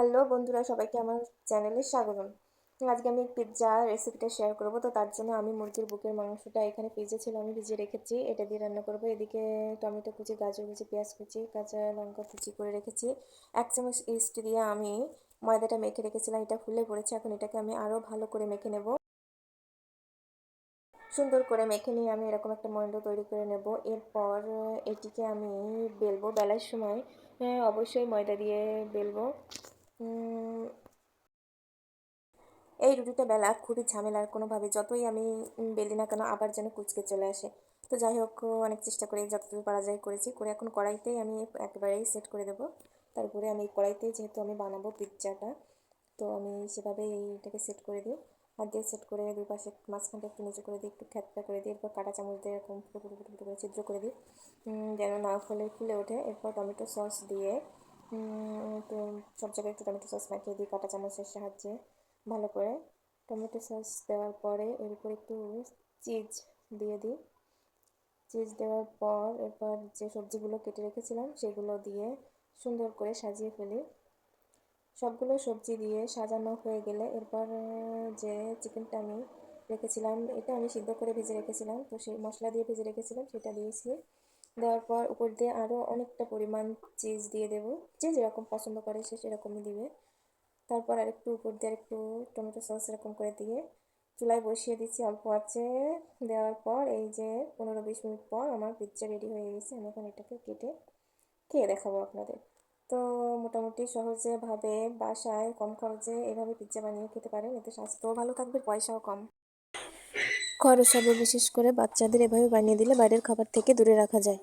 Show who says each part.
Speaker 1: Hello বন্ধুরা, সবাইকে আমার চ্যানেলে স্বাগতম। আজকে আমি পিৎজা রেসিপিটা শেয়ার করব। তো তার জন্য আমি মুরগির বুকের মাংসটা এখানে ফ্রিজে ছিল, আমি ভিজিয়ে রেখেছি, এটা দিয়ে রান্না করব। এদিকে টমেটো কুচি, গাজর কুচি, পেঁয়াজ কুচি, কাঁচা লঙ্কা কুচি করে রেখেছি। 1 চামচ ইস্ট দিয়ে আমি ময়দাটা মেখে রেখেছিলাম, এটা ফুলে পড়েছে। এখন এটাকে আমি আরও ভালো করে মেখে নেব। সুন্দর করে মেখে নিয়ে আমি এরকম একটা মণ্ড তৈরি করে নেব। এরপর এটিকে আমি বেলবো। বেলার সময় অবশ্যই ময়দা দিয়ে বেলবো। এই রুটিটা বেলা খুবই ঝামেলার, কোনোভাবে যতই আমি বেলি না কেন আবার যেন কুঁচকে চলে আসে। তো যাই হোক, অনেক চেষ্টা করে যতদূর পারা যায় করেছি। করে এখন কড়াইতেই আমি একেবারেই সেট করে দেবো। তারপরে আমি এই কড়াইতেই, যেহেতু আমি বানাবো পিৎজাটা, তো আমি সেভাবেই এইটাকে সেট করে দিই। হাত দিয়ে সেট করে দুই পাশে মাঝখানটা একটু নিচু করে দিই, একটু খ্যাপটা করে দিই। এরপর কাঁটা চামচ দিয়ে এরকম ফুটো ফুটো ফুটো ফুটো করে ছিদ্র করে দিই, যেন না ফুলে ওঠে। এরপর টমেটো সস দিয়ে একটু সব জায়গায় একটু টমেটো সস মাখিয়ে দিই কাঁটা চামচের সাহায্যে ভালো করে। টমেটো সস দেওয়ার পরে এর উপর একটু চিজ দিয়ে দিই। চিজ দেওয়ার পর এরপর যে সবজিগুলো কেটে রেখেছিলাম সেগুলো দিয়ে সুন্দর করে সাজিয়ে ফেলি। সবগুলো সবজি দিয়ে সাজানো হয়ে গেলে এরপর যে চিকেনটা আমি রেখেছিলাম, এটা আমি সিদ্ধ করে ভেজে রেখেছিলাম, তো সেই মশলা দিয়ে ভেজে রেখেছিলাম সেটা দিয়েছি। দেওয়ার পর উপর দিয়ে আরও অনেকটা পরিমাণ চিজ দিয়ে দেবো, যে যেরকম পছন্দ করে সে সেরকমই দিবে। তারপর আরেকটু উপর দিয়ে আরেকটু টমেটো সস এরকম করে দিয়ে চুলায় বসিয়ে দিচ্ছি অল্প আঁচে। দেওয়ার পর এই যে 15-20 মিনিট পর আমার পিৎজা রেডি হয়ে গেছে। আমি এখন এটাকে কেটে খেয়ে দেখাবো আপনাদের। তো মোটামুটি সহজেভাবে বাসায় কম খরচে এভাবে পিৎজা বানিয়ে খেতে পারেন, এতে স্বাস্থ্যও ভালো থাকবে, পয়সাও কম খরচ হবে। বিশেষ করে বাচ্চাদের এভাবে বানিয়ে দিলে বাইরের খাবার থেকে দূরে রাখা যায়।